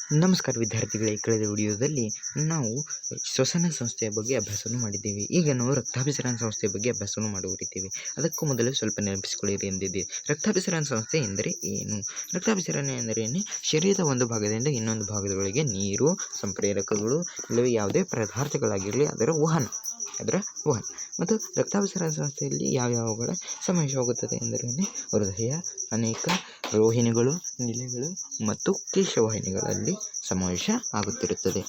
ನಮಸ್ಕಾರ ವಿದ್ಯಾರ್ಥಿಗಳೇ, ಕಳೆದ ವಿಡಿಯೋದಲ್ಲಿ ನಾವು ಶ್ವಸನ ಸಂಸ್ಥೆಯ ಬಗ್ಗೆ ಅಭ್ಯಾಸವನ್ನು ಮಾಡಿದ್ದೇವೆ. ಈಗ ನಾವು ರಕ್ತಾಭಿಸರಣ ಸಂಸ್ಥೆಯ ಬಗ್ಗೆ ಅಭ್ಯಾಸವನ್ನು ಮಾಡುತ್ತಿದ್ದೇವೆ. ಅದಕ್ಕೂ ಮೊದಲು ಸ್ವಲ್ಪ ನೆನಪಿಸಿಕೊಳ್ಳಿರಿ ಎಂದಿದೆ. ರಕ್ತಾಭಿಸರಣ ಸಂಸ್ಥೆ ಎಂದರೆ ಏನು? ರಕ್ತಾಭಿಸರಣೆ ಎಂದರೇನೆ ಶರೀರದ ಒಂದು ಭಾಗದಿಂದ ಇನ್ನೊಂದು ಭಾಗದೊಳಗೆ ನೀರು, ಸಂಪ್ರೇರಕಗಳು ಇಲ್ಲವೇ ಯಾವುದೇ ಪದಾರ್ಥಗಳಾಗಿರಲಿ ಅದರ ವಹನ ಮತ್ತು ರಕ್ತಾಭಿಸರಣ ಸಂಸ್ಥೆಯಲ್ಲಿ ಯಾವ್ಯಾವುಗಳ ಸಮಾವೇಶವಾಗುತ್ತದೆ ಎಂದರೆ ಹೃದಯ, ಅನೇಕ ರೋಹಿಣಿಗಳು, ನಿಲೆಗಳು ಮತ್ತು ಕೇಶವಾಹಿನಿಗಳಲ್ಲಿ ಸಮಾವೇಶ ಆಗುತ್ತಿರುತ್ತದೆ.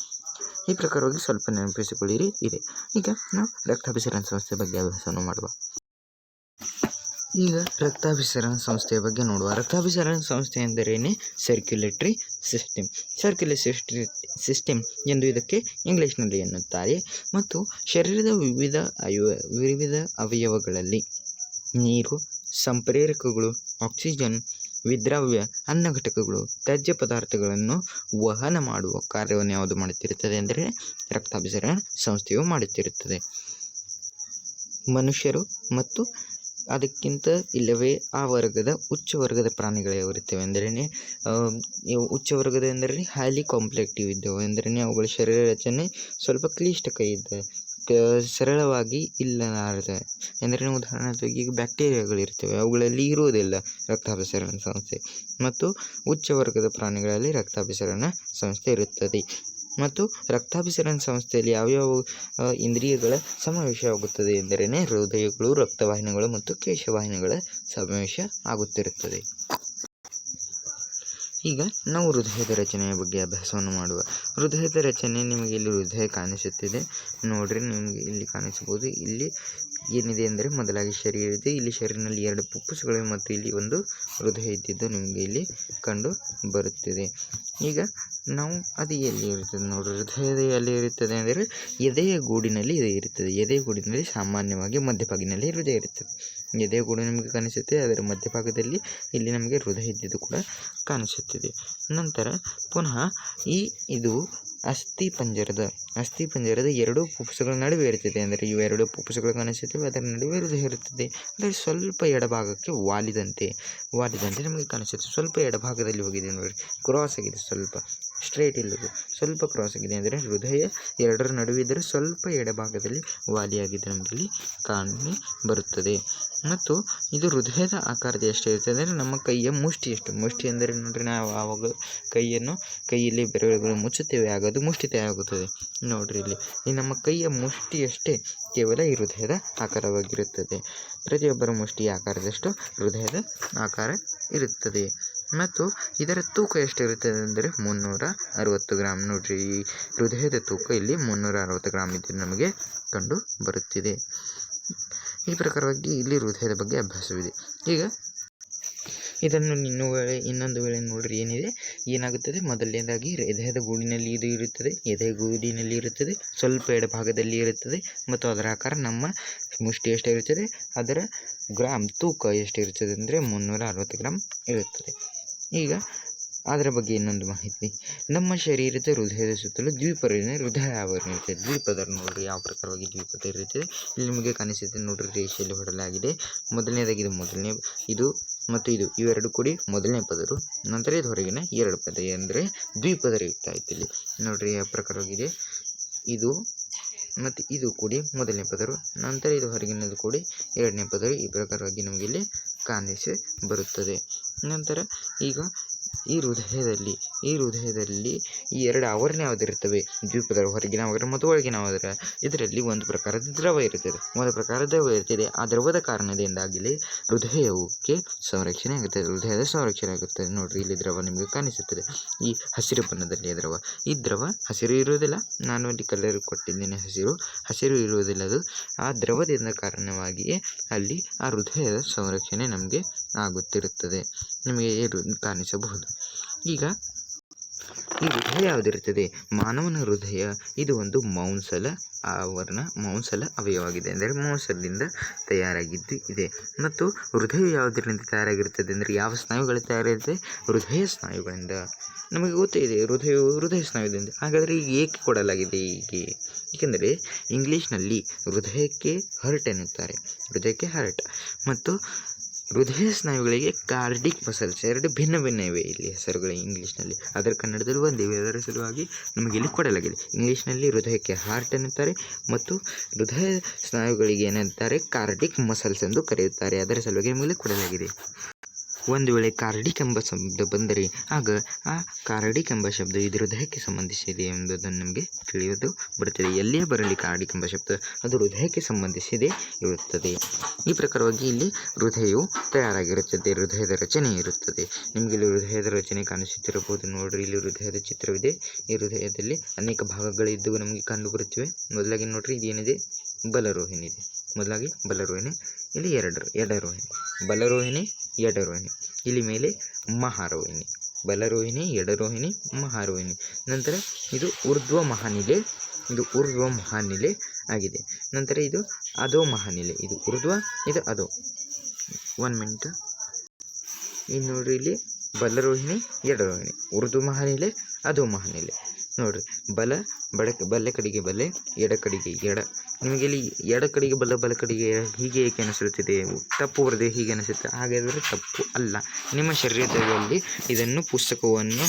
ಈ ಪ್ರಕಾರವಾಗಿ ಸ್ವಲ್ಪ ನೆನಪಿಸಿಕೊಳ್ಳಿರಿ ಇದೆ. ಈಗ ನಾವು ರಕ್ತಾಭಿಸರಣ ಸಂಸ್ಥೆ ಬಗ್ಗೆ ಅಭ್ಯಾಸವನ್ನು ಮಾಡುವ. ಈಗ ರಕ್ತಾಭಿಸರಣ ಸಂಸ್ಥೆಯ ಬಗ್ಗೆ ನೋಡುವ. ರಕ್ತಾಭಿಸರಣ ಸಂಸ್ಥೆ ಎಂದರೇನೆ ಸರ್ಕ್ಯುಲೇಟರಿ ಸಿಸ್ಟಮ್ ಎಂದು ಇದಕ್ಕೆ ಇಂಗ್ಲಿಷ್ನಲ್ಲಿ ಎನ್ನುತ್ತಾರೆ. ಮತ್ತು ಶರೀರದ ವಿವಿಧ ಅವಯವಗಳಲ್ಲಿ ನೀರು, ಸಂಪ್ರೇರಕಗಳು, ಆಕ್ಸಿಜನ್, ವಿದ್ರಾವ್ಯ, ಅನ್ನ ಘಟಕಗಳು, ತ್ಯಾಜ್ಯ ಪದಾರ್ಥಗಳನ್ನು ವಹನ ಮಾಡುವ ಕಾರ್ಯವನ್ನು ಯಾವುದು ಮಾಡುತ್ತಿರುತ್ತದೆ ಎಂದರೆ ರಕ್ತಾಭಿಸರಣ ಸಂಸ್ಥೆಯು ಮಾಡುತ್ತಿರುತ್ತದೆ. ಮನುಷ್ಯರು ಮತ್ತು ಅದಕ್ಕಿಂತ ಇಲ್ಲವೇ ಆ ವರ್ಗದ ಉಚ್ಚ ವರ್ಗದ ಪ್ರಾಣಿಗಳು ಯಾವಿರುತ್ತವೆ ಎಂದರೆ ಉಚ್ಚ ವರ್ಗದ ಎಂದರೆ ಹೈಲಿ ಕಾಂಪ್ಲೆಕ್ಟಿವ್ ಇದ್ದವು ಎಂದರೆ ಅವುಗಳ ಶರೀರ ರಚನೆ ಸ್ವಲ್ಪ ಕ್ಲಿಷ್ಟಕ ಇದ್ದ ಸರಳವಾಗಿ ಇಲ್ಲಲಾರದ ಎಂದರೆ ಉದಾಹರಣೆಗೆ ಈಗ ಬ್ಯಾಕ್ಟೀರಿಯಾಗಳಿರ್ತವೆ, ಅವುಗಳಲ್ಲಿ ಇರುವುದಿಲ್ಲ ರಕ್ತಾಭಿಸರಣ ಸಂಸ್ಥೆ. ಮತ್ತು ಉಚ್ಚ ವರ್ಗದ ಪ್ರಾಣಿಗಳಲ್ಲಿ ರಕ್ತಾಭಿಸರಣ ಸಂಸ್ಥೆ ಇರುತ್ತದೆ. ಮತ್ತು ರಕ್ತಾಭಿಸರಣ ಸಂಸ್ಥೆಯಲ್ಲಿ ಯಾವ್ಯಾವ ಇಂದ್ರಿಯಗಳ ಸಮಾವೇಶವಾಗುತ್ತದೆ ಎಂದರೆ ಹೃದಯಗಳು, ರಕ್ತವಾಹಿನಿಗಳು ಮತ್ತು ಕೇಶವಾಹಿನಿಗಳ ಸಮಾವೇಶ ಆಗುತ್ತಿರುತ್ತದೆ. ಈಗ ನಾವು ಹೃದಯದ ರಚನೆಯ ಬಗ್ಗೆ ಅಭ್ಯಾಸವನ್ನು ಮಾಡುವ. ಹೃದಯದ ರಚನೆ ನಿಮಗೆ ಇಲ್ಲಿ ಹೃದಯ ಕಾಣಿಸುತ್ತಿದೆ ನೋಡ್ರಿ, ನಿಮಗೆ ಇಲ್ಲಿ ಕಾಣಿಸಬಹುದು. ಇಲ್ಲಿ ಏನಿದೆ ಅಂದರೆ ಮೊದಲಾಗಿ ಶರೀರ ಇದೆ, ಇಲ್ಲಿ ಶರೀರದಲ್ಲಿ 2 ಫುಪ್ಪುಸಗಳಿವೆ ಮತ್ತು ಇಲ್ಲಿ ಒಂದು ಹೃದಯ ಇದ್ದಿದ್ದು ನಿಮಗೆ ಇಲ್ಲಿ ಕಂಡು ಬರುತ್ತಿದೆ. ಈಗ ನಾವು ಅದು ಎಲ್ಲಿ ಇರುತ್ತದೆ ನೋಡ್ರಿ, ಹೃದಯದ ಎಲ್ಲಿ ಇರುತ್ತದೆ ಅಂದರೆ ಎದೆಯ ಗೂಡಿನಲ್ಲಿ ಇದು ಇರುತ್ತದೆ. ಎದೆಯ ಗೂಡಿನಲ್ಲಿ ಸಾಮಾನ್ಯವಾಗಿ ಮಧ್ಯಭಾಗಿನಲ್ಲಿ ಹೃದಯ ಇರುತ್ತದೆ. ಎದೆಯ ಗೂಡು ನಿಮಗೆ ಕಾಣಿಸುತ್ತೆ, ಅದರ ಮಧ್ಯಭಾಗದಲ್ಲಿ ಇಲ್ಲಿ ನಮಗೆ ಹೃದಯ ಇದ್ದಿದ್ದು ಕೂಡ ಕಾಣಿಸುತ್ತಿದೆ. ನಂತರ ಪುನಃ ಇದು ಅಸ್ಥಿಪಂಜರದ 2 ಫುಪ್ಪುಸಗಳ ನಡುವೆ ಇರುತ್ತದೆ. ಅಂದರೆ ಇವು 2 ಫುಪ್ಪುಸಗಳು ಕಾಣಿಸುತ್ತವೆ, ಅದರ ನಡುವೆ ಹೃದಯ ಇರುತ್ತದೆ. ಅಂದರೆ ಸ್ವಲ್ಪ ಎಡಭಾಗಕ್ಕೆ ವಾಲಿದಂತೆ ನಮಗೆ ಕಾಣಿಸುತ್ತೆ. ಸ್ವಲ್ಪ ಎಡಭಾಗದಲ್ಲಿ ಹೋಗಿದೆ ನೋಡಿ, ಕ್ರಾಸ್ ಆಗಿದೆ, ಸ್ವಲ್ಪ ಸ್ಟ್ರೇಟ್ ಇಲ್ಲದು ಸ್ವಲ್ಪ ಕ್ರಾಸ್ ಆಗಿದೆ. ಅಂದರೆ ಹೃದಯ 2ರ ನಡುವೆ ಇದ್ದರೆ ಸ್ವಲ್ಪ ಎಡಭಾಗದಲ್ಲಿ ವಾಲಿಯಾಗಿದೆ ನಮ್ಮಲ್ಲಿ ಕಾಣಿ ಬರುತ್ತದೆ. ಮತ್ತು ಇದು ಹೃದಯದ ಆಕಾರದ ಎಷ್ಟಿರುತ್ತದೆ ಅಂದರೆ ನಮ್ಮ ಕೈಯ ಮುಷ್ಟಿ ಎಂದರೆ ನೋಡ್ರಿ, ನಾವು ಆವಾಗ ಕೈಯಲ್ಲಿ ಬೆರಳುಗಳು ಮುಚ್ಚುತ್ತೇವೆ, ಆಗೋದು ಮುಷ್ಟಿ ತಯಾರಾಗುತ್ತದೆ ನೋಡ್ರಿ. ಈ ನಮ್ಮ ಕೈಯ ಮುಷ್ಟಿಯಷ್ಟೇ ಕೇವಲ ಈ ಹೃದಯದ ಆಕಾರವಾಗಿರುತ್ತದೆ. ಪ್ರತಿಯೊಬ್ಬರ ಮುಷ್ಟಿಯ ಆಕಾರದಷ್ಟು ಹೃದಯದ ಆಕಾರ ಇರುತ್ತದೆ. ಮತ್ತು ಇದರ ತೂಕ ಎಷ್ಟಿರುತ್ತದೆ ಅಂದರೆ 360 ಗ್ರಾಮ್ ನೋಡ್ರಿ. ಈ ಹೃದಯದ ತೂಕ ಇಲ್ಲಿ 360 ಗ್ರಾಮ್ ಇದ್ದು ನಮಗೆ ಕಂಡು ಬರುತ್ತಿದೆ. ಈ ಪ್ರಕಾರವಾಗಿ ಇಲ್ಲಿ ಹೃದಯದ ಬಗ್ಗೆ ಅಭ್ಯಾಸವಿದೆ. ಈಗ ಇದನ್ನು ಇನ್ನೊಂದು ವೇಳೆ ನೋಡ್ರಿ ಏನಾಗುತ್ತದೆ. ಮೊದಲನೇದಾಗಿ ಹೃದಯದ ಗೂಡಿನಲ್ಲಿ ಇದು ಇರುತ್ತದೆ, ಎದೆಯ ಗೂಡಿನಲ್ಲಿ ಇರುತ್ತದೆ, ಸ್ವಲ್ಪ ಎಡಭಾಗದಲ್ಲಿ ಇರುತ್ತದೆ ಮತ್ತು ಅದರ ಆಕಾರ ನಮ್ಮ ಮುಷ್ಟಿ ಎಷ್ಟಿರುತ್ತದೆ, ಅದರ ಗ್ರಾಮ್ ತೂಕ ಎಷ್ಟಿರುತ್ತದೆ ಅಂದರೆ 360 ಗ್ರಾಮ್ ಇರುತ್ತದೆ. ಈಗ ಅದರ ಬಗ್ಗೆ ಇನ್ನೊಂದು ಮಾಹಿತಿ, ನಮ್ಮ ಶರೀರದ ಹೃದಯದ ಸುತ್ತಲೂ ಹೃದಯ ಆವರಣ ಇರುತ್ತದೆ. ದ್ವಿಪದರ ನೋಡ್ರಿ ಯಾವ ಪ್ರಕಾರವಾಗಿ ದ್ವಿಪದ ಇರುತ್ತದೆ. ಇಲ್ಲಿ ನಿಮಗೆ ಕಾಣಿಸುತ್ತೆ ನೋಡ್ರಿ, ರೇಷೆಯಲ್ಲಿ ಹೊಡಲಾಗಿದೆ. ಮೊದಲನೇದಾಗಿ ಇದು ಮತ್ತು ಇದು ಇವೆರಡು ಕೂಡಿ ಮೊದಲನೇ ಪದರು, ನಂತರ ಇದು ಹೊರಗಿನ 2 ಪದ ಅಂದರೆ ದ್ವಿಪದರ ಯುಕ್ತ ಆಯ್ತು. ಇಲ್ಲಿ ನೋಡ್ರಿ ಯಾವ ಪ್ರಕಾರವಾಗಿದೆ, ಇದು ಮತ್ತು ಇದು ಕೂಡಿ ಮೊದಲನೇ ಪದರು, ನಂತರ ಇದು ಹೊರಗಿನದು ಕೂಡಿ 2ನೇ ಪದರು. ಈ ಪ್ರಕಾರವಾಗಿ ನಮಗೆ ಇಲ್ಲಿ ಕಾಣಿಸಿ ಬರುತ್ತದೆ. ನಂತರ ಈಗ ಈ ಹೃದಯದಲ್ಲಿ ಈ 2 ಆವರಣ ಯಾವುದಿರುತ್ತವೆ, ದ್ವಿಪದರ ಹೊರಗಿನ ಆವರಣ ಮತ್ತು ಒಳಗಿನ ಆವರಣ. ಇದರಲ್ಲಿ ಒಂದು ಪ್ರಕಾರದ ದ್ರವ ಇರುತ್ತದೆ. ಆ ದ್ರವದ ಕಾರಣದಿಂದಾಗಲಿ ಹೃದಯಕ್ಕೆ ಸಂರಕ್ಷಣೆ ಆಗುತ್ತದೆ, ಹೃದಯದ ಸಂರಕ್ಷಣೆ ಆಗುತ್ತದೆ. ನೋಡ್ರಿ, ಇಲ್ಲಿ ದ್ರವ ನಿಮಗೆ ಕಾಣಿಸುತ್ತದೆ, ಈ ಹಸಿರು ಬಣ್ಣದಲ್ಲಿ ದ್ರವ. ಈ ದ್ರವ ಹಸಿರು ಇರುವುದಿಲ್ಲ, ನಾನು ಇಲ್ಲಿ ಕಲರ್ ಕೊಟ್ಟಿದ್ದೇನೆ, ಹಸಿರು ಇರುವುದಿಲ್ಲ. ಅದು ಆ ದ್ರವದಿಂದ ಕಾರಣವಾಗಿಯೇ ಅಲ್ಲಿ ಆ ಹೃದಯದ ಸಂರಕ್ಷಣೆ ನಮಗೆ ಆಗುತ್ತಿರುತ್ತದೆ, ನಿಮಗೆ ಕಾಣಿಸಬಹುದು. ಈಗ ಈ ಹೃದಯ ಯಾವುದಿರುತ್ತದೆ, ಮಾನವನ ಹೃದಯ ಇದು ಒಂದು ಮಾಂಸಲ ಅವಯವವಾಗಿದೆ. ಅಂದರೆ ಮಾಂಸದಿಂದ ತಯಾರಾಗಿದ್ದು ಇದೆ. ಮತ್ತು ಹೃದಯ ಯಾವುದರಿಂದ ತಯಾರಾಗಿರುತ್ತದೆ ಅಂದರೆ ಯಾವ ಸ್ನಾಯುಗಳು ತಯಾರಿರುತ್ತೆ, ಹೃದಯ ಸ್ನಾಯುಗಳಿಂದ. ನಮಗೆ ಗೊತ್ತೇ ಇದೆ ಹೃದಯ ಸ್ನಾಯುದಿಂದ. ಹಾಗಾದರೆ ಈಗ ಏಕೆ ಕೊಡಲಾಗಿದೆ ಏಕೆಂದರೆ ಇಂಗ್ಲೀಷ್ನಲ್ಲಿ ಹೃದಯಕ್ಕೆ ಹರ್ಟ್ ಎನ್ನುತ್ತಾರೆ, ಮತ್ತು ಹೃದಯ ಸ್ನಾಯುಗಳಿಗೆ ಕಾರ್ಡಿಕ್ ಮಸಲ್ಸ್ ಎರಡು ಭಿನ್ನ ಭಿನ್ನ ಇವೆ ಇಲ್ಲಿ ಹೆಸರುಗಳು ಇಂಗ್ಲೀಷ್ನಲ್ಲಿ, ಅದರ ಕನ್ನಡದಲ್ಲಿ ಒಂದಿವೆ. ಅದರ ಸಲುವಾಗಿ ನಮಗೆ ಇಲ್ಲಿ ಕೊಡಲಾಗಿದೆ. ಇಂಗ್ಲೀಷ್ನಲ್ಲಿ ಹೃದಯಕ್ಕೆ ಹಾರ್ಟ್ ಎನ್ನುತ್ತಾರೆ ಮತ್ತು ಹೃದಯ ಸ್ನಾಯುಗಳಿಗೆ ಏನಂತಾರೆ ಕಾರ್ಡಿಕ್ ಮಸಲ್ಸ್ ಎಂದು ಕರೆಯುತ್ತಾರೆ. ಅದರ ಸಲುವಾಗಿ ನಮಗೆ ಕೊಡಲಾಗಿದೆ. ಒಂದು ವೇಳೆ ಕಾರ್ಡಿಕ್ ಎಂಬ ಶಬ್ದ ಬಂದರೆ ಆಗ ಆ ಕಾರ್ಡಿಕ್ ಎಂಬ ಶಬ್ದ ಇದು ಹೃದಯಕ್ಕೆ ಸಂಬಂಧಿಸಿದೆ ಎಂಬುದನ್ನು ನಮಗೆ ತಿಳಿಯೋದು ಬರುತ್ತದೆ. ಎಲ್ಲಿಯೇ ಬರಲಿ ಕಾರ್ಡಿಕ್ ಎಂಬ ಶಬ್ದ ಅದು ಹೃದಯಕ್ಕೆ ಸಂಬಂಧಿಸಿದೆ ಇರುತ್ತದೆ. ಈ ಪ್ರಕಾರವಾಗಿ ಇಲ್ಲಿ ಹೃದಯವು ತಯಾರಾಗಿರುತ್ತದೆ, ಹೃದಯದ ರಚನೆ ಇರುತ್ತದೆ. ನಿಮಗೆ ಇಲ್ಲಿ ಹೃದಯದ ರಚನೆ ಕಾಣಿಸುತ್ತಿರಬಹುದು. ನೋಡ್ರಿ, ಇಲ್ಲಿ ಹೃದಯದ ಚಿತ್ರವಿದೆ. ಈ ಹೃದಯದಲ್ಲಿ ಅನೇಕ ಭಾಗಗಳಿದ್ದು ನಮಗೆ ಕಂಡು ಬರುತ್ತಿವೆ. ಮೊದಲಾಗಿ ನೋಡ್ರಿ, ಇದೇನಿದೆ, ಬಲರೋಹಿಣಿ ಇದೆ. ಮೊದಲಾಗಿ ಬಲರೋಹಿಣಿ, ಇಲ್ಲಿ ಎಡರೋಹಿಣಿ, ಬಲರೋಹಿಣಿ, ಎಡರೋಹಿಣಿ, ಇಲ್ಲಿ ಮೇಲೆ ಮಹಾರೋಹಿಣಿ, ಬಲರೋಹಿಣಿ, ಎಡರೋಹಿಣಿ, ಮಹಾರೋಹಿಣಿ. ನಂತರ ಇದು ಊರ್ಧ್ವ ಮಹಾನಿಲೆ, ಇದು ಊರ್ಧ್ವ ಮಹಾನಿಲೆ ಆಗಿದೆ. ನಂತರ ಇದು ಅಧೋ ಮಹಾನಿಲೆ, ಇದು ಊರ್ಧ್ವ, ಇದು ಅಧೋ. 1 ಮಿನಿಟ್. ಇನ್ನು ನೋಡ್ರಿ, ಇಲ್ಲಿ ಬಲರೋಹಿಣಿ, ಎಡರೋಹಿಣಿ, ಊರ್ಧ್ವ ಮಹಾನಿಲೆ, ಅಧೋ ಮಹಾನಿಲೆ. ನೋಡ್ರಿ, ಬಲ ಕಡೆಗೆ ಬಲೆ, ಎಡ ಕಡೆಗೆ ಎಡ. ನಿಮಗೆ ಇಲ್ಲಿ ಎಡ ಕಡೆಗೆ ಬಲ ಕಡೆಗೆ ಹೀಗೆ ಏಕೆ ಅನಿಸುತ್ತಿದೆ? ತಪ್ಪು ಬರದೆ ಹೀಗೆ ಅನಿಸುತ್ತೆ. ಹಾಗಾದರೆ ತಪ್ಪು ಅಲ್ಲ. ನಿಮ್ಮ ಶರೀರದಲ್ಲಿ ಇದನ್ನು ಪುಸ್ತಕವನ್ನು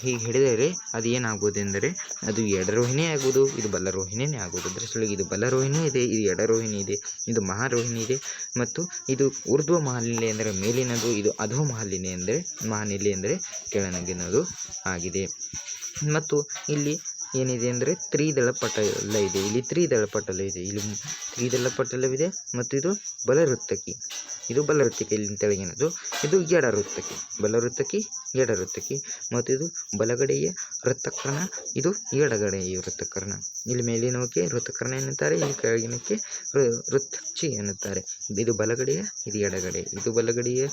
ಹೀಗೆ ಹಿಡಿದರೆ ಅದು ಏನಾಗುವುದೆಂದರೆ ಅದು ಎಡರೋಹಿಣಿ ಆಗುವುದು, ಇದು ಬಲರೋಹಿಣಿನೇ ಆಗುವುದು. ಅದರ ಸಲುವಾಗಿ ಇದು ಬಲರೋಹಿಣಿ ಇದೆ, ಇದು ಎಡರೋಹಿಣಿ ಇದೆ, ಇದು ಮಹಾರೋಹಿಣಿ ಇದೆ. ಮತ್ತು ಇದು ಊರ್ಧ್ವ ಮಹಾನಿಲೆ ಎಂದರೆ ಮೇಲಿನದು, ಇದು ಅಧೋ ಮಹಾನಿಲೆ ಎಂದರೆ ಕೆಳಗಿನದು ಆಗಿದೆ. ಮತ್ತು ಇಲ್ಲಿ ಏನಿದೆ ಅಂದರೆ ತ್ರಿದಳ ಪಟಲ ಇದೆ. ಇಲ್ಲಿ ತ್ರಿದಳ ಪಟಲ ಇದೆ, ಇಲ್ಲಿ ತ್ರಿದಳ ಪಟಲವಿದೆ. ಮತ್ತು ಇದು ಬಲವೃತ್ತಕಿ, ಇದು ಬಲವೃತ್ತಕಿ, ಇಲ್ಲಿ ತೆಳಗಿನದು. ಇದು ಎಡವೃತ್ತಕಿ, ಬಲವೃತ್ತಕಿ, ಎಡವೃತ್ತಕಿ. ಮತ್ತು ಇದು ಬಲಗಡೆಯ ವೃತ್ತಕರ್ಣ, ಇದು ಎಡಗಡೆಯ ವೃತ್ತಕರ್ಣ. ಇಲ್ಲಿ ಮೇಲಿನವಕ್ಕೆ ವೃತ್ತಕರ್ಣ ಎನ್ನುತ್ತಾರೆ, ಇಲ್ಲಿ ಕೆಳಗಿನಕ್ಕೆ ವೃತ್ತಚ್ಚಿ ಎನ್ನುತ್ತಾರೆ. ಇದು ಬಲಗಡೆಯ, ಇದು ಎಡಗಡೆ, ಇದು ಬಲಗಡೆಯ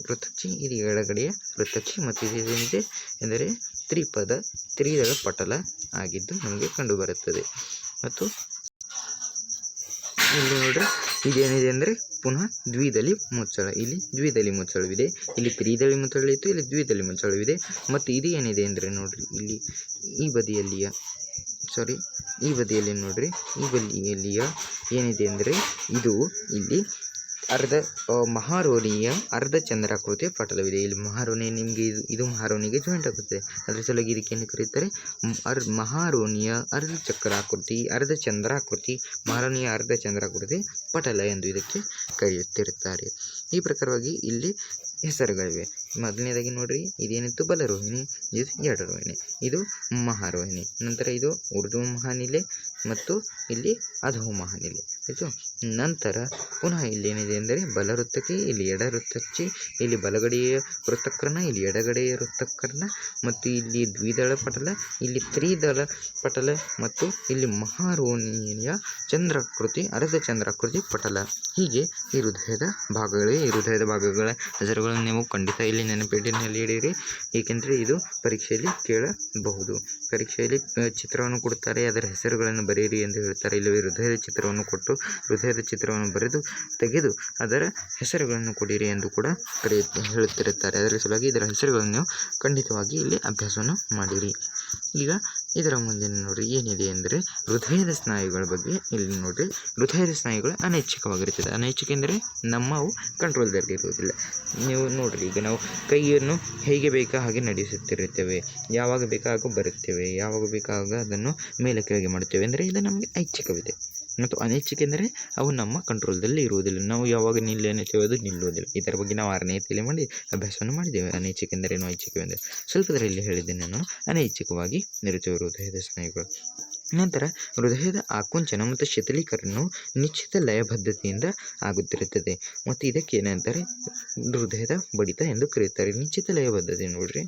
ವೃತ್ತಚ್ಚಿ, ಇದು ಎಡಗಡೆಯ ವೃತ್ತಚ್ಚಿ. ಮತ್ತು ಇದೇನಿದೆ ಎಂದರೆ ತ್ರಿದಳ ಪಟಲ ಆಗಿದ್ದು ನಮಗೆ ಕಂಡುಬರುತ್ತದೆ. ಮತ್ತು ಇಲ್ಲಿ ನೋಡ್ರಿ, ಇದೇನಿದೆ ಅಂದರೆ ಪುನಃ ದ್ವಿದಳಿ ಮುಚ್ಚಳ. ಇಲ್ಲಿ ದ್ವಿದಳಿ ಮುಚ್ಚಳವಿದೆ, ಇಲ್ಲಿ ತ್ರಿದಳಿ ಮುಚ್ಚಳವಿತ್ತು, ಇಲ್ಲಿ ದ್ವಿದಳಿ ಮುಚ್ಚಳವಿದೆ. ಮತ್ತು ಇದು ಏನಿದೆ ಅಂದರೆ ನೋಡ್ರಿ, ಇಲ್ಲಿ ಈ ಬದಿಯಲ್ಲಿ ನೋಡ್ರಿ, ಈ ಬದಿಯಲ್ಲಿಯ ಏನಿದೆ ಅಂದರೆ ಇದು ಇಲ್ಲಿ ಮಹಾರೋಣಿಯ ಅರ್ಧ ಚಂದ್ರಾಕೃತಿಯ ಪಟಲವಿದೆ. ಇಲ್ಲಿ ಮಹಾರೋಣಿ ನಿಮಗೆ ಇದು ಮಹಾರೋಣಿಗೆ ಜಾಯಿಂಟ್ ಆಗುತ್ತದೆ. ಅದರ ಸಲುವಾಗಿ ಇದಕ್ಕೇನು ಕರೆಯುತ್ತಾರೆ? ಮಹಾರೋಣಿಯ ಅರ್ಧ ಚಕ್ರಾಕೃತಿ, ಅರ್ಧ ಚಂದ್ರಾಕೃತಿ, ಮಹಾರೋಣಿಯ ಅರ್ಧ ಚಂದ್ರಾಕೃತಿ ಪಟಲ ಎಂದು ಇದಕ್ಕೆ ಕರೆಯುತ್ತಿರುತ್ತಾರೆ. ಈ ಪ್ರಕಾರವಾಗಿ ಇಲ್ಲಿ ಹೆಸರುಗಳಿವೆ. ಮೊದಲನೇದಾಗಿ ನೋಡ್ರಿ, ಇದೇನಿತ್ತು ಬಲರೋಹಿಣಿ, ಇದು ಎಡರೋಹಿಣಿ, ಇದು ಮಹಾರೋಹಿಣಿ. ನಂತರ ಇದು ಊರ್ಧ್ವ ಮಹಾನಿಲೆ ಮತ್ತು ಇಲ್ಲಿ ಅಧೋ ಮಹಾನಿಲೆ ಆಯಿತು. ನಂತರ ಪುನಃ ಇಲ್ಲಿ ಏನಿದೆ ಅಂದರೆ ಬಲವೃತ್ತಕಿ, ಇಲ್ಲಿ ಎಡವೃತ್ತಚ್ಚಿ, ಇಲ್ಲಿ ಬಲಗಡೆಯ ವೃತ್ತಕರ್ಣ, ಇಲ್ಲಿ ಎಡಗಡೆಯ ವೃತ್ತಕರ್ಣ. ಮತ್ತು ಇಲ್ಲಿ ದ್ವಿದಳ ಪಟಲ, ಇಲ್ಲಿ ತ್ರಿದಳ ಪಟಲ. ಮತ್ತು ಇಲ್ಲಿ ಮಹಾರೋಣಿಯ ಚಂದ್ರಾಕೃತಿ, ಅರ್ಧ ಚಂದ್ರಾಕೃತಿ ಪಟಲ. ಹೀಗೆ ಈ ಹೃದಯದ ಭಾಗಗಳಿವೆ. ಈ ಹೃದಯದ ಭಾಗಗಳ ಹೆಸರುಗಳನ್ನು ನೀವು ಖಂಡಿತ ಇಲ್ಲಿ ನೆನಪಿನಲ್ಲಿ ಇಡಿರಿ, ಏಕೆಂದರೆ ಇದು ಪರೀಕ್ಷೆಯಲ್ಲಿ ಕೇಳಬಹುದು. ಪರೀಕ್ಷೆಯಲ್ಲಿ ಚಿತ್ರವನ್ನು ಕೊಡುತ್ತಾರೆ, ಅದರ ಹೆಸರುಗಳನ್ನು ಬರೆಯಿರಿ ಎಂದು ಹೇಳ್ತಾರೆ. ಇಲ್ಲವೇ ಹೃದಯದ ಚಿತ್ರವನ್ನು ಕೊಟ್ಟು ಹೃದಯದ ಚಿತ್ರವನ್ನು ತೆಗೆದು ಅದರ ಹೆಸರುಗಳನ್ನು ಕೊಡಿರಿ ಎಂದು ಕೂಡ ಹೇಳುತ್ತಿರುತ್ತಾರೆ. ಅದರ ಸಲುವಾಗಿ ಇದರ ಹೆಸರುಗಳನ್ನು ನೀವು ಖಂಡಿತವಾಗಿ ಇಲ್ಲಿ ಅಭ್ಯಾಸವನ್ನು ಮಾಡಿರಿ. ಈಗ ಇದರ ಮುಂದೆ ನೋಡ್ರಿ, ಏನಿದೆ ಅಂದರೆ ಹೃದಯದ ಸ್ನಾಯುಗಳ ಬಗ್ಗೆ ಇಲ್ಲಿ ನೋಡ್ರಿ. ಹೃದಯದ ಸ್ನಾಯುಗಳು ಅನೈಚ್ಛಿಕವಾಗಿರುತ್ತದೆ. ಅನೈಚ್ಛಿಕ ಎಂದರೆ ನಮ್ಮವು ಕಂಟ್ರೋಲ್ದಲ್ಲಿ ಇರುವುದಿಲ್ಲ. ನೀವು ನೋಡ್ರಿ, ಈಗ ನಾವು ಕೈಯನ್ನು ಹೇಗೆ ಬೇಕಾ ಹಾಗೆ ನಡೆಸುತ್ತಿರುತ್ತೇವೆ, ಯಾವಾಗ ಬೇಕಾಗ ಬರುತ್ತೇವೆ, ಯಾವಾಗ ಬೇಕಾಗ ಅದನ್ನು ಮೇಲೆ ಕೆಳಗೆ ಮಾಡುತ್ತೇವೆ ಅಂದರೆ ಇದು ನಮಗೆ ಐಚ್ಛಿಕವಿದೆ. ಮತ್ತು ಅನೈಚ್ಛಿಕ ಎಂದರೆ ಅವು ನಮ್ಮ ಕಂಟ್ರೋಲ್ದಲ್ಲಿ ಇರುವುದಿಲ್ಲ. ನಾವು ಯಾವಾಗ ನಿಲ್ಲುತ್ತೇವೆ ಅದು ನಿಲ್ಲುವುದಿಲ್ಲ. ಇದರ ಬಗ್ಗೆ ನಾವು 6ನೇ ತಲೆಯಲ್ಲಿ ಅಭ್ಯಾಸವನ್ನು ಮಾಡಿದ್ದೇವೆ. ಅನೈಚ್ಛಿಕ ಎಂದರೇನು, ಐಚ್ಛಿಕ ಎಂದರೆ ಸ್ವಲ್ಪದರಲ್ಲಿ ಹೇಳಿದ್ದೇನೆ ನಾನು. ಅನೈಚ್ಛಿಕವಾಗಿ ಇರುತ್ತವೆ ಹೃದಯದ ಸ್ನಾಯುಗಳು. ನಂತರ ಹೃದಯದ ಆಕುಂಚನ ಮತ್ತು ಶಿಥಿಲೀಕರಣವು ನಿಶ್ಚಿತ ಲಯಬದ್ಧತೆಯಿಂದ ಆಗುತ್ತಿರುತ್ತದೆ. ಮತ್ತು ಇದಕ್ಕೆ ಏನಂತಾರೆ? ಹೃದಯದ ಬಡಿತ ಎಂದು ಕರೆಯುತ್ತಾರೆ. ನಿಶ್ಚಿತ ಲಯಬದ್ಧತೆ ನೋಡ್ರಿ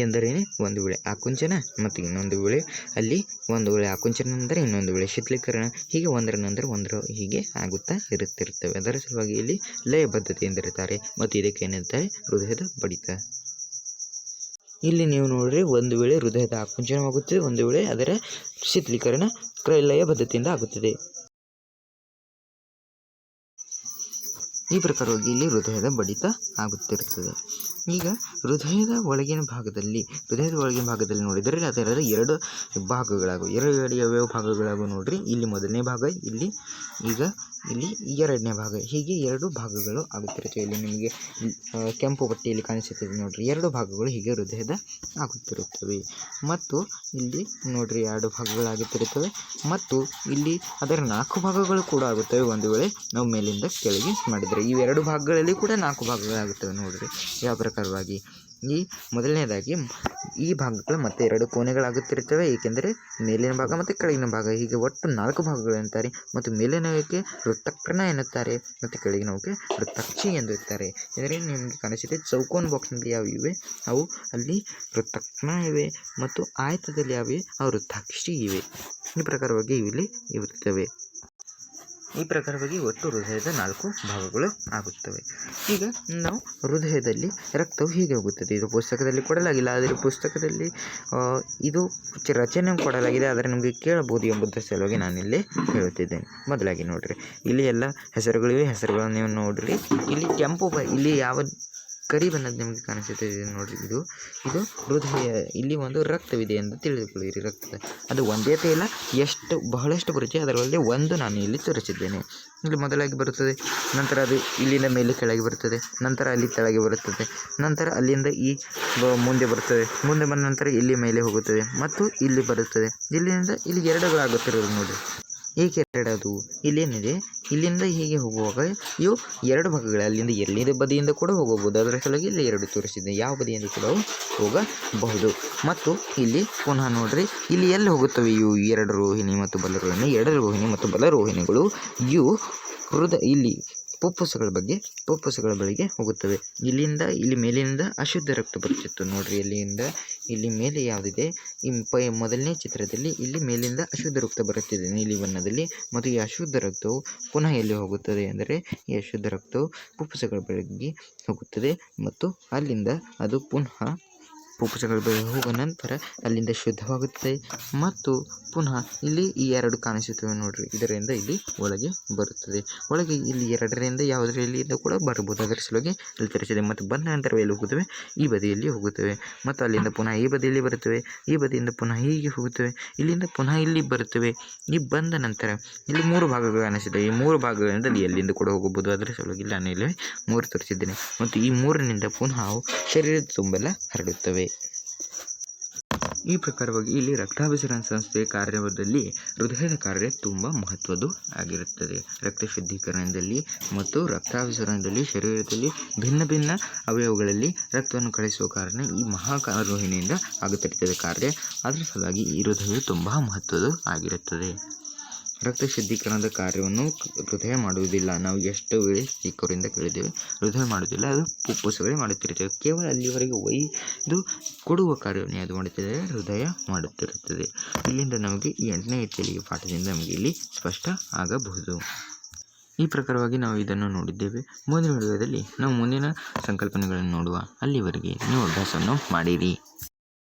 ಎಂದರೇನೆ ಒಂದು ವೇಳೆ ಆಕುಂಚನ ಮತ್ತು ಇನ್ನೊಂದು ವೇಳೆ ಅಲ್ಲಿ ಒಂದು ವೇಳೆ ಆಕುಂಚನ ನಂತರ ಇನ್ನೊಂದು ವೇಳೆ ಶಿಥಿಲೀಕರಣ, ಹೀಗೆ ಒಂದರ ನಂತರ ಒಂದರ ಹೀಗೆ ಆಗುತ್ತಾ ಇರುತ್ತಿರುತ್ತವೆ. ಅದರ ಸಲುವಾಗಿ ಇಲ್ಲಿ ಲಯಬದ್ಧತೆ ಎಂದಿರುತ್ತಾರೆ. ಮತ್ತು ಇದಕ್ಕೆ ಏನಿರ್ತಾರೆ? ಹೃದಯದ ಬಡಿತ. ಇಲ್ಲಿ ನೀವು ನೋಡ್ರಿ, ಒಂದು ವೇಳೆ ಹೃದಯದ ಆಕುಂಚನವಾಗುತ್ತದೆ, ಒಂದು ವೇಳೆ ಅದರ ಶಿಥಿಲೀಕರಣ ಲಯಬದ್ಧತೆಯಿಂದ ಆಗುತ್ತದೆ. ಈ ಪ್ರಕಾರವಾಗಿ ಇಲ್ಲಿ ಹೃದಯದ ಬಡಿತ ಆಗುತ್ತಿರುತ್ತದೆ. ಈಗ ಹೃದಯದ ಒಳಗಿನ ಭಾಗದಲ್ಲಿ ನೋಡಿದರೆ ಅದರ 2 ಭಾಗಗಳಾಗುವ, 2 ಯಾವ್ಯಾವ ಭಾಗಗಳಾಗುವ ನೋಡ್ರಿ. ಇಲ್ಲಿ ಮೊದಲನೇ ಭಾಗ, ಇಲ್ಲಿ ಈಗ ಇಲ್ಲಿ ಎರಡನೇ ಭಾಗ, ಹೀಗೆ 2 ಭಾಗಗಳು ಆಗುತ್ತಿರುತ್ತವೆ. ಇಲ್ಲಿ ನಿಮಗೆ ಕೆಂಪು ಪಟ್ಟಿಯಲ್ಲಿ ಕಾಣಿಸುತ್ತದೆ ನೋಡ್ರಿ, 2 ಭಾಗಗಳು ಹೀಗೆ ಹೃದಯದ ಆಗುತ್ತಿರುತ್ತವೆ. ಮತ್ತು ಇಲ್ಲಿ ನೋಡ್ರಿ 2 ಭಾಗಗಳಾಗುತ್ತಿರುತ್ತವೆ ಮತ್ತು ಇಲ್ಲಿ ಅದರ 4 ಭಾಗಗಳು ಕೂಡ ಆಗುತ್ತವೆ. ಒಂದು ವೇಳೆ ನಾವು ಮೇಲಿಂದ ಕೆಳಗೆ ಮಾಡಿದರೆ ಈ 2 ಭಾಗಗಳಲ್ಲಿ ಕೂಡ 4 ಭಾಗಗಳಾಗುತ್ತವೆ ನೋಡ್ರಿ. ಯಾವ ಪ್ರಕಾರವಾಗಿ ಈ ಮೊದಲನೇದಾಗಿ ಈ ಭಾಗಗಳು ಮತ್ತೆ 2 ಕೋಣೆಗಳಾಗುತ್ತಿರುತ್ತವೆ, ಏಕೆಂದರೆ ಮೇಲಿನ ಭಾಗ ಮತ್ತು ಕೆಳಗಿನ ಭಾಗ ಹೀಗೆ ಒಟ್ಟು 4 ಭಾಗಗಳು ಎನ್ನುತ್ತಾರೆ. ಮತ್ತು ಮೇಲಿನವಕ್ಕೆ ವೃತ್ತಕರ್ಣ ಎನ್ನುತ್ತಾರೆ ಮತ್ತು ಕೆಳಗಿನವಕ್ಕೆ ವೃತ್ತಾಕ್ಷಿ ಎನ್ನುತ್ತಾರೆ. ಇದರಲ್ಲಿ ನಿಮಗೆ ಕಾಣಿಸುತ್ತೆ ಚೌಕೋನ್ ಬಾಕ್ಸ್ನಲ್ಲಿ ಯಾವ ಇವೆ ಅವು ಅಲ್ಲಿ ವೃತ್ತಕರ್ಣ ಇವೆ ಮತ್ತು ಆಯತದಲ್ಲಿ ಯಾವಿವೆ ಅವು ವೃತ್ತಾಕ್ಷಿ ಇವೆ. ಈ ಪ್ರಕಾರವಾಗಿ ಇಲ್ಲಿ ಇರುತ್ತವೆ. ಈ ಪ್ರಕಾರವಾಗಿ ಒಟ್ಟು ಹೃದಯದ 4 ಭಾಗಗಳು ಆಗುತ್ತವೆ. ಈಗ ನಾವು ಹೃದಯದಲ್ಲಿ ರಕ್ತವು ಹೀಗೆ ಹೋಗುತ್ತದೆ. ಇದು ಪುಸ್ತಕದಲ್ಲಿ ಕೊಡಲಾಗಿಲ್ಲ, ಆದರೆ ಪುಸ್ತಕದಲ್ಲಿ ಇದು ರಚನೆ ಕೊಡಲಾಗಿದೆ, ಆದರೆ ನಮಗೆ ಕೇಳಬಹುದು ಎಂಬುದರ ಸಲುವಾಗಿ ನಾನಿಲ್ಲಿ ಹೇಳುತ್ತಿದ್ದೇನೆ. ಮೊದಲಾಗಿ ನೋಡಿರಿ, ಇಲ್ಲಿ ಎಲ್ಲ ಹೆಸರುಗಳಿವೆ, ಹೆಸರುಗಳನ್ನು ನೀವು ನೋಡಿರಿ. ಇಲ್ಲಿ ಕೆಂಪು ಇಲ್ಲಿ ಯಾವ ಕರಿ ಬಣ್ಣದ ನಿಮಗೆ ಕಾಣಿಸುತ್ತದೆ ನೋಡಿರಿ, ಇದು ಹೃದಯ. ಇಲ್ಲಿ ಒಂದು ರಕ್ತವಿದೆ ಎಂದು ತಿಳಿದುಕೊಳ್ಳಿರಿ. ರಕ್ತದ ಅದು ಒಂದೇ ತೇಲ ಬಹಳಷ್ಟು ಬರುತ್ತೆ, ಅದರಲ್ಲಿ ಒಂದು ನಾನು ಇಲ್ಲಿ ತೋರಿಸಿದ್ದೇನೆ. ಇಲ್ಲಿ ಮೊದಲಾಗಿ ಬರುತ್ತದೆ, ನಂತರ ಅದು ಇಲ್ಲಿಂದ ಮೇಲೆ ಕೆಳಗೆ ಬರುತ್ತದೆ, ನಂತರ ಅಲ್ಲಿ ಕೆಳಗೆ ಬರುತ್ತದೆ, ನಂತರ ಅಲ್ಲಿಂದ ಮುಂದೆ ಬರುತ್ತದೆ, ಮುಂದೆ ಬಂದ ನಂತರ ಇಲ್ಲಿ ಮೇಲೆ ಹೋಗುತ್ತದೆ ಮತ್ತು ಇಲ್ಲಿ ಬರುತ್ತದೆ. ಇಲ್ಲಿಂದ ಇಲ್ಲಿ 2ಗಳಾಗುತ್ತಿರೋದು ನೋಡಿ. ಏಕೆ 2 ಅದು ಇಲ್ಲೇನಿದೆ, ಇಲ್ಲಿಂದ ಹೀಗೆ ಹೋಗುವಾಗ ಇವು 2 ಭಾಗಗಳು, ಅಲ್ಲಿಂದ ಎಲ್ಲಿಂದ ಬದಿಯಿಂದ ಕೂಡ ಹೋಗಬಹುದು. ಅದರ ಸಲುವಾಗಿ ಇಲ್ಲಿ 2 ತೋರಿಸಿದೆ, ಯಾವ ಬದಿಯಿಂದ ಕೂಡ ಹೋಗಬಹುದು. ಮತ್ತು ಇಲ್ಲಿ ಪುನಃ ನೋಡ್ರಿ, ಇಲ್ಲಿ ಎಲ್ಲಿ ಹೋಗುತ್ತವೆ ಇವು 2 ರೋಹಿಣಿ ಮತ್ತು ಬಲರೋಹಿಣಿ, 2 ರೋಹಿಣಿ ಮತ್ತು ಬಲರೋಹಿಣಿಗಳು ಇವು ಇಲ್ಲಿ ಪುಪ್ಪುಸಗಳ ಬಳಿಗೆ ಹೋಗುತ್ತವೆ. ಇಲ್ಲಿಂದ ಇಲ್ಲಿ ಮೇಲಿನಿಂದ ಅಶುದ್ಧ ರಕ್ತ ಬರುತ್ತಿತ್ತು ನೋಡ್ರಿ. ಇಲ್ಲಿಂದ ಇಲ್ಲಿ ಮೇಲೆ ಯಾವುದಿದೆ ಮೊದಲನೇ ಚಿತ್ರದಲ್ಲಿ ಇಲ್ಲಿ ಮೇಲಿಂದ ಅಶುದ್ಧ ರಕ್ತ ಬರುತ್ತಿದೆ ನೀಲಿ ಬಣ್ಣದಲ್ಲಿ, ಮತ್ತು ಈ ಅಶುದ್ಧ ರಕ್ತವು ಪುನಃ ಎಲ್ಲಿ ಹೋಗುತ್ತದೆ ಅಂದರೆ ಈ ಅಶುದ್ಧ ರಕ್ತವು ಪುಪ್ಪುಸಗಳ ಬಳಿಗೆ ಹೋಗುತ್ತದೆ ಮತ್ತು ಅಲ್ಲಿಂದ ಅದು ಪುನಃ ಪುಪ್ಪುಸಗಳ ಬಳಿ ಹೋಗುವ ನಂತರ ಅಲ್ಲಿಂದ ಶುದ್ಧವಾಗುತ್ತದೆ ಮತ್ತು ಪುನಃ ಇಲ್ಲಿ ಈ 2 ಕಾಣಿಸುತ್ತವೆ ನೋಡ್ರಿ. ಇದರಿಂದ ಇಲ್ಲಿ ಒಳಗೆ ಬರುತ್ತದೆ. ಒಳಗೆ ಇಲ್ಲಿ 2ರಿಂದ ಯಾವುದರಲ್ಲಿಂದ ಕೂಡ ಬರಬಹುದು. ಅದರ ಸಲುವಾಗಿ ಇಲ್ಲಿ ತರಿಸಿದೆ. ಮತ್ತು ಬಂದ ನಂತರ ಎಲ್ಲಿ ಹೋಗುತ್ತವೆ, ಈ ಬದಿಯಲ್ಲಿ ಹೋಗುತ್ತವೆ ಮತ್ತು ಅಲ್ಲಿಂದ ಪುನಃ ಈ ಬದಿಯಲ್ಲಿ ಬರುತ್ತವೆ, ಈ ಬದಿಯಿಂದ ಪುನಃ ಹೀಗೆ ಹೋಗುತ್ತವೆ, ಇಲ್ಲಿಂದ ಪುನಃ ಇಲ್ಲಿ ಬರುತ್ತವೆ. ಈ ಬಂದ ನಂತರ ಇಲ್ಲಿ 3 ಭಾಗಗಳು ಕಾಣಿಸಿದೆ. ಈ 3 ಭಾಗಗಳಿಂದ ಎಲ್ಲಿಂದ ಕೂಡ ಹೋಗಬಹುದು. ಅದರ ಸಲುವಾಗಿ ನಾನು ಇಲ್ಲಿ 3 ತೋರಿಸಿದ್ದೇನೆ. ಮತ್ತು ಈ 3ರಿಂದ ಪುನಃ ಶರೀರದ ತುಂಬೆಲ್ಲ ಹರಡುತ್ತವೆ. ಈ ಪ್ರಕಾರವಾಗಿ ಇಲ್ಲಿ ರಕ್ತಾಭಿಸರಣ ಸಂಸ್ಥೆಯ ಕಾರ್ಯದಲ್ಲಿ ಹೃದಯದ ಕಾರ್ಯ ತುಂಬ ಮಹತ್ವದ್ದು ಆಗಿರುತ್ತದೆ. ರಕ್ತ ಶುದ್ಧೀಕರಣದಲ್ಲಿ ಮತ್ತು ರಕ್ತಾಭಿಸರಣದಲ್ಲಿ ಶರೀರದಲ್ಲಿ ಭಿನ್ನ ಭಿನ್ನ ಅವಯವಗಳಲ್ಲಿ ರಕ್ತವನ್ನು ಕಳಿಸುವ ಕಾರಣ ಈ ಮಹಾರೋಹಿಣಿಯಿಂದ ಆಗುತ್ತಿರುತ್ತದೆ ಕಾರ್ಯ. ಅದರ ಸಲುವಾಗಿ ಈ ಹೃದಯವು ತುಂಬ ಮಹತ್ವದ್ದು ಆಗಿರುತ್ತದೆ. ರಕ್ತ ಶುದ್ಧೀಕರಣದ ಕಾರ್ಯವನ್ನು ಹೃದಯ ಮಾಡುವುದಿಲ್ಲ. ನಾವು ಎಷ್ಟು ವೇಳೆ ಚಿಕ್ಕವರಿಂದ ಕೇಳಿದ್ದೇವೆ, ಹೃದಯ ಮಾಡುವುದಿಲ್ಲ, ಅದು ಪುಪ್ಪುಸಗಳೇ ಮಾಡುತ್ತಿರುತ್ತೇವೆ. ಕೇವಲ ಅಲ್ಲಿವರೆಗೆ ಇದು ಕೊಡುವ ಕಾರ್ಯವನ್ನು ಯಾವುದು ಮಾಡುತ್ತಿದೆ, ಹೃದಯ ಮಾಡುತ್ತಿರುತ್ತದೆ. ಇಲ್ಲಿಂದ ನಮಗೆ ಈ 8ನೇ ತೆರಿಗೆ ಪಾಠದಿಂದ ನಮಗೆ ಇಲ್ಲಿ ಸ್ಪಷ್ಟ ಆಗಬಹುದು. ಈ ಪ್ರಕಾರವಾಗಿ ನಾವು ಇದನ್ನು ನೋಡಿದ್ದೇವೆ. ಮುಂದಿನ ವಿಡಿಯೋದಲ್ಲಿ ನಾವು ಮುಂದಿನ ಸಂಕಲ್ಪನೆಗಳನ್ನು ನೋಡುವ. ಅಲ್ಲಿವರೆಗೆ ನೀವು ಅಭ್ಯಾಸವನ್ನು ಮಾಡಿರಿ.